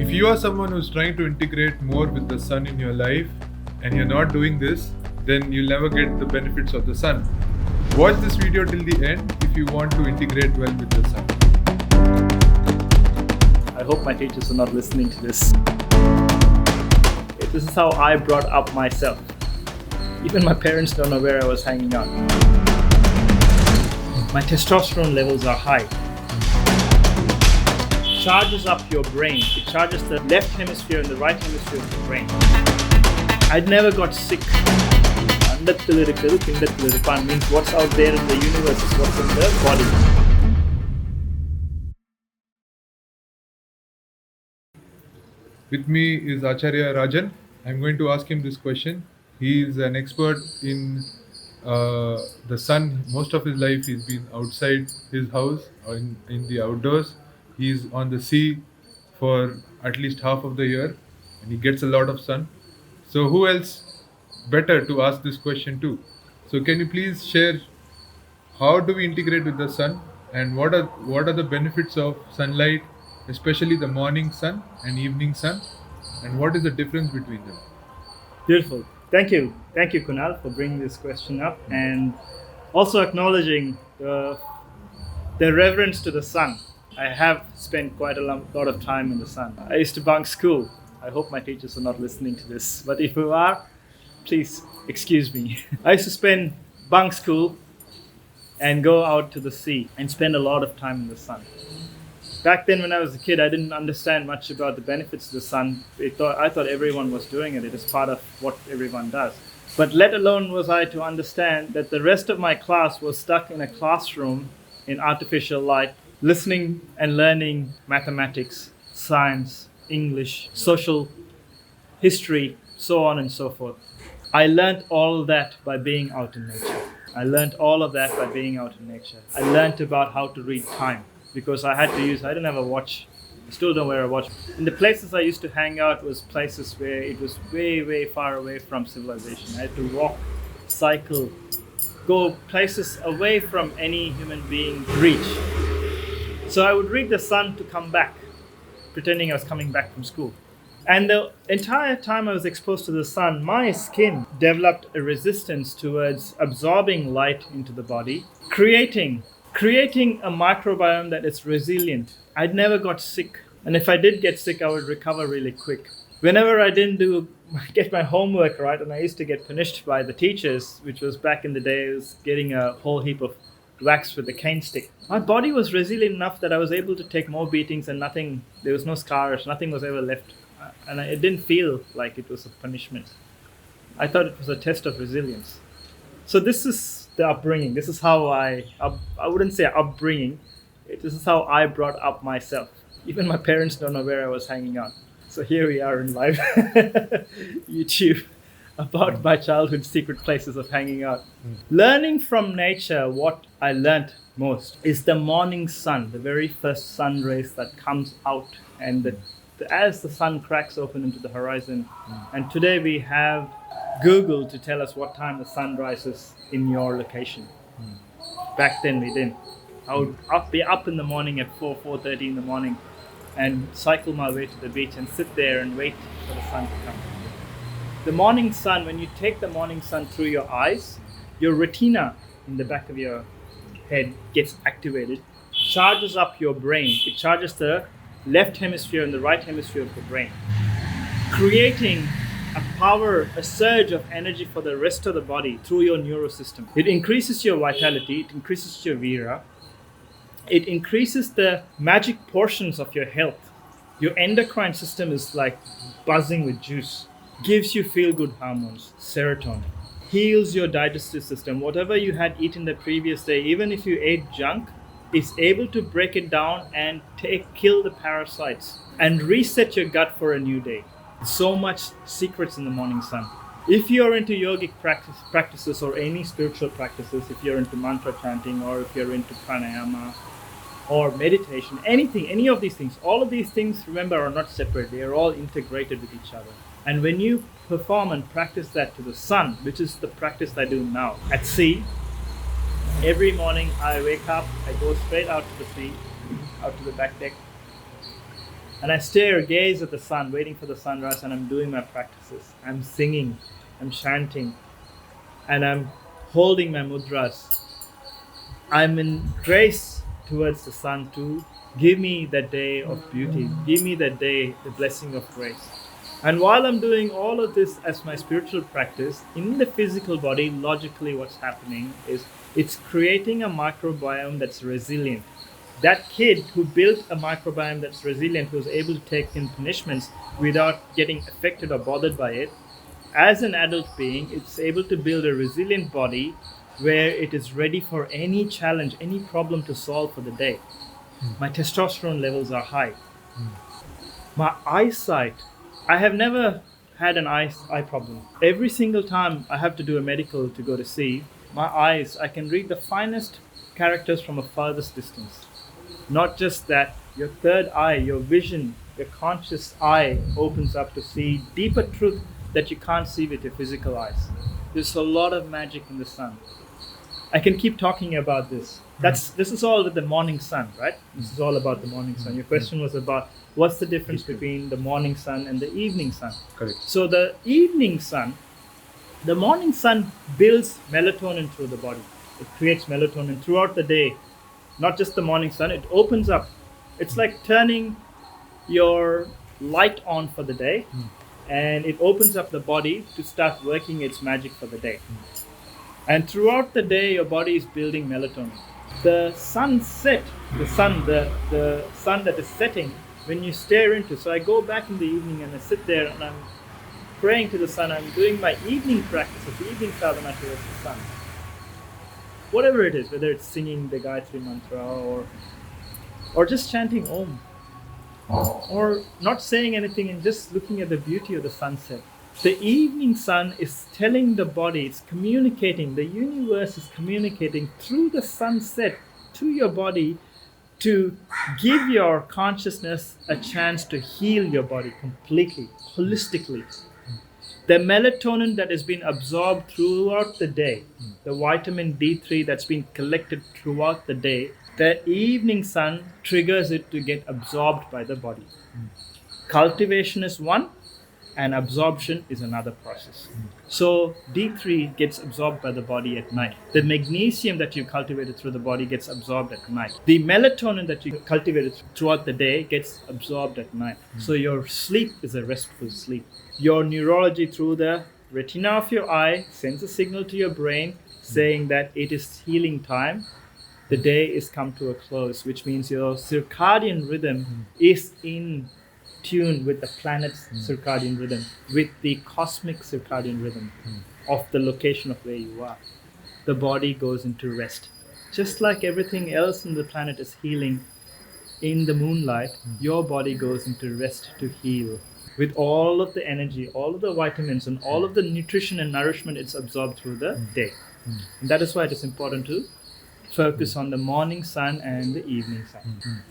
If you are someone who's trying to integrate more with the sun in your life and you're not doing this, then you'll never get the benefits of the sun. Watch this video till the end if you want to integrate well with the sun. I hope my teachers are not listening to this. This is how I brought up myself. Even my parents don't know where I was hanging out. My testosterone levels are high. Charges up your brain. It charges the left hemisphere and the right hemisphere of the brain. I never got sick. Andathil irukkiru, pindathil iruppan means what's out there in the universe is what's in the body. With me is Acharya Rajan. I'm going to ask him this question. He is an expert in the sun. Most of his life he's been outside his house or in the outdoors. He's on the sea for at least half of the year and he gets a lot of sun. So who else better to ask this question to? So can you please share how do we integrate with the sun and what are the benefits of sunlight, especially the morning sun and evening sun, and what is the difference between them? Beautiful. Thank you, Kunal, for bringing this question up and also acknowledging the reverence to the sun. I have spent quite a lot of time in the sun. I used to bunk school. I hope my teachers are not listening to this, but if you are, please excuse me. I used to bunk school and go out to the sea and spend a lot of time in the sun. Back then when I was a kid, I didn't understand much about the benefits of the sun. I thought everyone was doing it. It is part of what everyone does. But let alone was I to understand that the rest of my class was stuck in a classroom in artificial light, listening and learning mathematics, science, English, social, history, so on and so forth. I learned all that by being out in nature. I learned about how to read time because I didn't have a watch. I still don't wear a watch. And the places I used to hang out was places where it was way, way far away from civilization. I had to walk, cycle, go places away from any human being reach. So I would read the sun to come back, pretending I was coming back from school. And the entire time I was exposed to the sun, my skin developed a resistance towards absorbing light into the body, creating a microbiome that is resilient. I'd never got sick. And if I did get sick, I would recover really quick. Whenever I didn't get my homework right, and I used to get punished by the teachers, which was back in the day, I was getting a whole heap of wax with the cane stick. My body was resilient enough that I was able to take more beatings and there was no scars, nothing was ever left. And it didn't feel like it was a punishment. I thought it was a test of resilience. So this is the upbringing. This is how I wouldn't say upbringing. This is how I brought up myself. Even my parents don't know where I was hanging out. So here we are in live YouTube about my childhood secret places of hanging out. Learning from nature, what I learned most is the morning sun, the very first sun rays that comes out and as the sun cracks open into the horizon. And today we have Google to tell us what time the sun rises in your location. Back then we didn't. I would be up in the morning at 4:30 in the morning and cycle my way to the beach and sit there and wait for the sun to come. The morning sun, when you take the morning sun through your eyes, your retina in the back of your head gets activated, charges up your brain. It charges the left hemisphere and the right hemisphere of the brain, creating a surge of energy for the rest of the body through your neurosystem. It increases your vitality, it increases your vira, it increases the magic portions of your health. Your endocrine system is like buzzing with juice. Gives you feel-good hormones, serotonin. Heals your digestive system. Whatever you had eaten the previous day, even if you ate junk, is able to break it down and kill the parasites and reset your gut for a new day. So much secrets in the morning sun. If you're into yogic practices or any spiritual practices, if you're into mantra chanting or if you're into pranayama or meditation, any of these things, all of these things, remember, are not separate. They are all integrated with each other. And when you perform and practice that to the sun, which is the practice I do now at sea, every morning I wake up, I go straight out to the sea, out to the back deck, And I stare, gaze at the sun, waiting for the sunrise, and I'm doing my practices. I'm singing, I'm chanting, and I'm holding my mudras. I'm in grace towards the sun to give me that day of beauty, give me that day the blessing of grace. And while I'm doing all of this as my spiritual practice, in the physical body, logically what's happening is it's creating a microbiome that's resilient. That kid who built a microbiome that's resilient, who's able to take in punishments without getting affected or bothered by it, as an adult being, it's able to build a resilient body where it is ready for any challenge, any problem to solve for the day. My testosterone levels are high. My eyesight, I have never had an eye problem. Every single time I have to do a medical to go to see, my eyes, I can read the finest characters from a farthest distance. Not just that, your third eye, your vision, your conscious eye opens up to see deeper truth that you can't see with your physical eyes. There's a lot of magic in the sun. I can keep talking about this. This is all with the morning sun, right? This is all about the morning sun. Your question was about what's the difference between the morning sun and the evening sun. Correct. So the morning sun builds melatonin through the body. It creates melatonin throughout the day. Not just the morning sun, it opens up. It's like turning your light on for the day, and it opens up the body to start working its magic for the day. And throughout the day, your body is building melatonin. The sunset, the sun that is setting, when you stare into. So I go back in the evening and I sit there and I'm praying to the sun. I'm doing my evening practices, the evening sadhana towards the sun. Whatever it is, whether it's singing the Gayatri Mantra or just chanting Om, or not saying anything and just looking at the beauty of the sunset. The evening sun is telling the body, it's communicating, the universe is communicating through the sunset to your body to give your consciousness a chance to heal your body completely, holistically. The melatonin that has been absorbed throughout the day, the vitamin D3 that's been collected throughout the day, the evening sun triggers it to get absorbed by the body. Cultivation is one, and absorption is another process. So D3 gets absorbed by the body at night. The magnesium that you cultivated through the body gets absorbed at night. The melatonin that you cultivated throughout the day gets absorbed at night. So your sleep is a restful sleep. Your neurology through the retina of your eye sends a signal to your brain saying that it is healing time. The day is come to a close, which means your circadian rhythm is in tune with the planet's circadian rhythm, with the cosmic circadian rhythm of the location of where you are. The body goes into rest. Just like everything else in the planet is healing in the moonlight, your body goes into rest to heal. With all of the energy, all of the vitamins, and all of the nutrition and nourishment it's absorbed through the day. And that is why it is important to focus on the morning sun and the evening sun.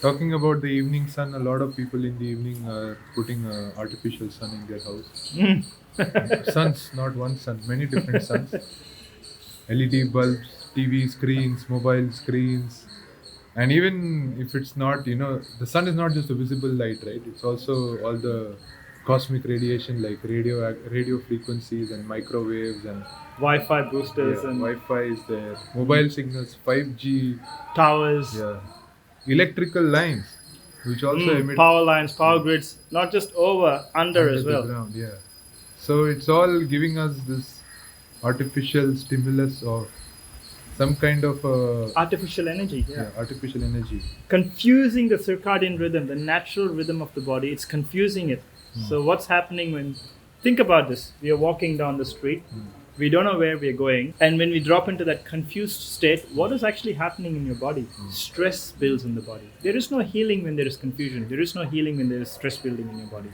Talking about the evening sun, a lot of people in the evening are putting artificial sun in their house. Suns, not one sun, many different suns. LED bulbs, TV screens, mobile screens. And even if it's not, the sun is not just a visible light, right? It's also all the cosmic radiation like radio frequencies and microwaves and Wi-Fi boosters and Wi-Fi is there. Mobile signals, 5G. Towers. Yeah. Electrical lines, which also emit power lines, power grids, not just under as well. the ground, yeah. So it's all giving us this artificial stimulus of some kind of artificial energy. Artificial energy. Confusing the circadian rhythm, the natural rhythm of the body. It's confusing it. So what's happening when? Think about this. We are walking down the street. We don't know where we are going. And when we drop into that confused state, what is actually happening in your body? Stress builds in the body. There is no healing when there is confusion. There is no healing when there is stress building in your body.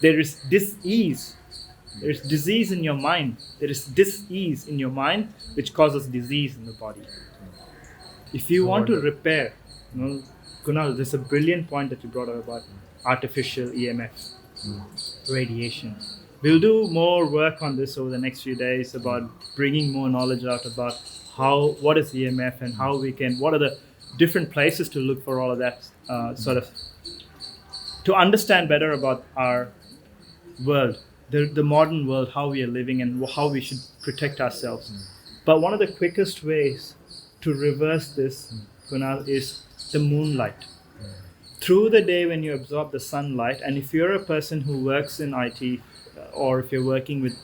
There is dis-ease. There is disease in your mind. There is dis-ease in your mind, which causes disease in the body. If you want to repair, Kunal, there's a brilliant point that you brought up about artificial EMFs, radiation. We'll do more work on this over the next few days about bringing more knowledge out about what is EMF and how we can, what are the different places to look for all of that sort of to understand better about our world, the modern world, how we are living and how we should protect ourselves. But one of the quickest ways to reverse this, Kunal, is the moonlight. Through the day when you absorb the sunlight, and if you're a person who works in IT, or if you're working with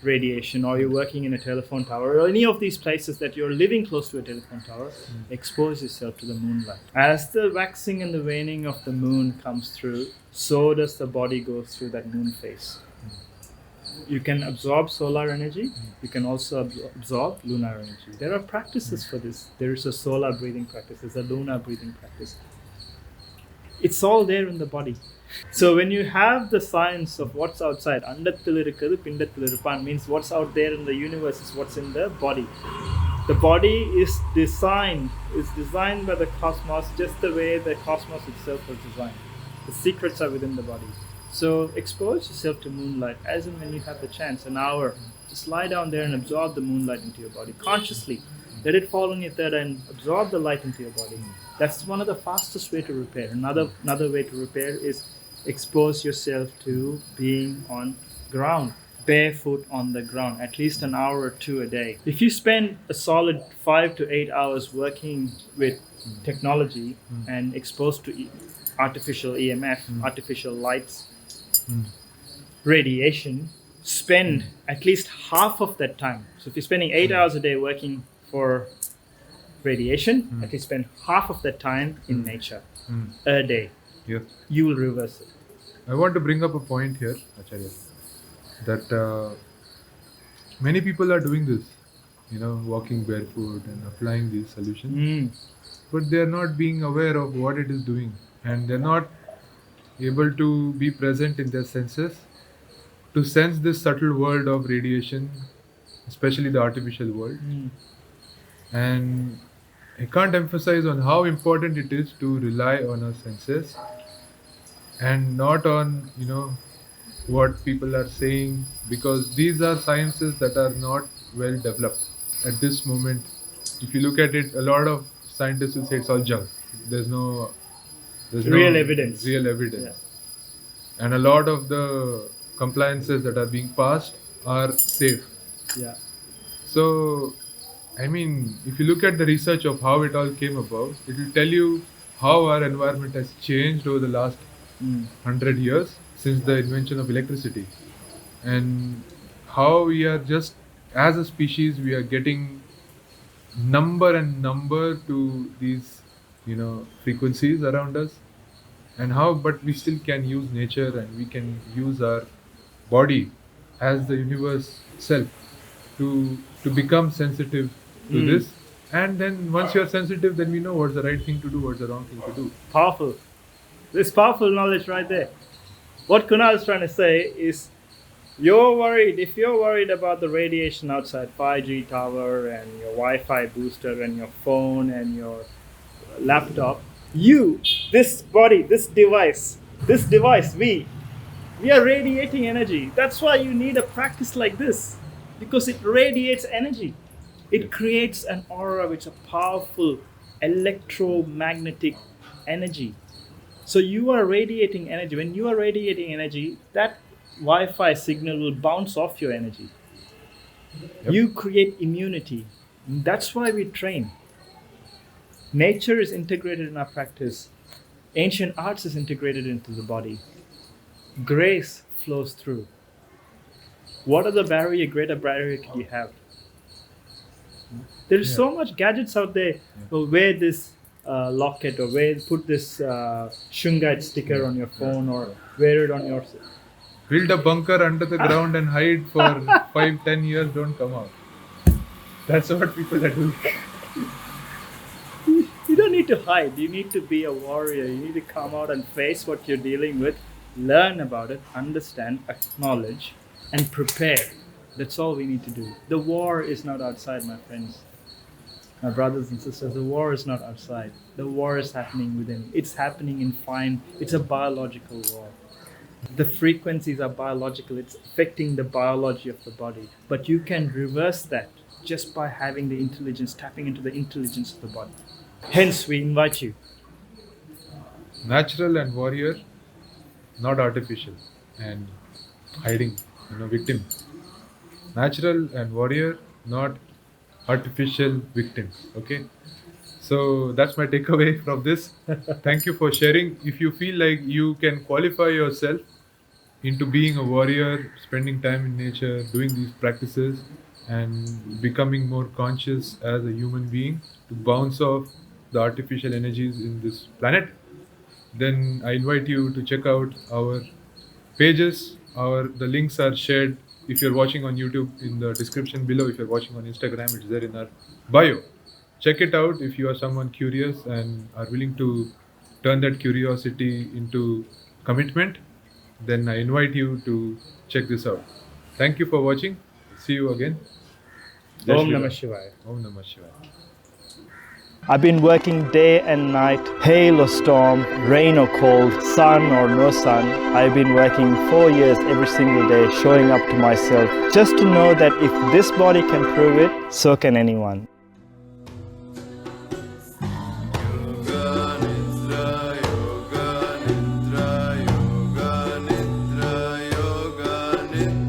radiation, or you're working in a telephone tower, or any of these places that you're living close to a telephone tower, expose yourself to the moonlight. As the waxing and the waning of the moon comes through, so does the body go through that moon phase. You can absorb solar energy, you can also absorb lunar energy. There are practices for this. There is a solar breathing practice, there's a lunar breathing practice. It's all there in the body. So when you have the science of what's outside, andathil irukkudu pindathil iruppan, means what's out there in the universe is what's in the body. The body is designed by the cosmos just the way the cosmos itself was designed. The secrets are within the body. So expose yourself to moonlight as and when you have the chance, an hour. Just lie down there and absorb the moonlight into your body consciously. Let it fall on your third and absorb the light into your body. That's one of the fastest way to repair. Another way to repair is expose yourself to being on ground, barefoot on the ground, at least an hour or two a day. If you spend a solid 5 to 8 hours working with technology and exposed to artificial EMF, artificial lights, radiation, spend at least half of that time. So if you're spending 8 hours a day working for radiation, at least spend half of that time in nature a day. Yes. You will reverse it. I want to bring up a point here, Acharya, that many people are doing this, walking barefoot and applying these solutions, but they are not being aware of what it is doing, and they're not able to be present in their senses to sense this subtle world of radiation, especially the artificial world. And I can't emphasize on how important it is to rely on our senses and not on what people are saying, because these are sciences that are not well developed at this moment. If you look at it, a lot of scientists will say it's all junk. There's no Real evidence. Yeah. And a lot of the compliances that are being passed are safe. Yeah. So I mean, if you look at the research of how it all came about, it will tell you how our environment has changed over the last 100 years since the invention of electricity, and how we are just, as a species, we are getting number to these frequencies around us, and how but we still can use nature and we can use our body as the universe itself to become sensitive to this. And then once you're sensitive, then we know what's the right thing to do, what's the wrong thing to do. Powerful. There's powerful knowledge right there. What Kunal is trying to say is, if you're worried about the radiation outside, 5G tower and your Wi-Fi booster and your phone and your laptop, this body, this device, we are radiating energy. That's why you need a practice like this, because it radiates energy. It creates an aura which is a powerful electromagnetic energy. So you are radiating energy. When you are radiating energy, that Wi-Fi signal will bounce off your energy. Yep. You create immunity. That's why we train. Nature is integrated in our practice. Ancient arts is integrated into the body. Grace flows through. What other greater barrier could you have? There is so much gadgets out there. Well, wear this locket, or put this shungite sticker on your phone, or wear it on your... Build a bunker under the ground and hide for 5-10 years, don't come out. That's what people are doing. You don't need to hide. You need to be a warrior. You need to come out and face what you're dealing with, learn about it, understand, acknowledge, and prepare. That's all we need to do. The war is not outside, my friends. My brothers and sisters, the war is not outside. The war is happening within. It's happening it's a biological war. The frequencies are biological. It's affecting the biology of the body. But you can reverse that just by having the intelligence, tapping into the intelligence of the body. Hence, we invite you. Natural and warrior, not artificial and hiding, victim. Natural and warrior, not artificial victim. Okay. So that's my takeaway from this. Thank you for sharing. If you feel like you can qualify yourself into being a warrior, spending time in nature, doing these practices, and becoming more conscious as a human being to bounce off the artificial energies in this planet, then I invite you to check out our pages. The links are shared if you're watching on YouTube in the description below. If you're watching on Instagram, it's there in our bio. Check it out if you are someone curious and are willing to turn that curiosity into commitment. Then I invite you to check this out. Thank you for watching. See you again. Jai Om Shri Namah Ram. Shivaya. Om Namah Shivaya. I've been working day and night, hail or storm, rain or cold, sun or no sun. I've been working 4 years every single day, showing up to myself, just to know that if this body can prove it, so can anyone. Yoga Nidra, Yoga Nidra, Yoga Nidra.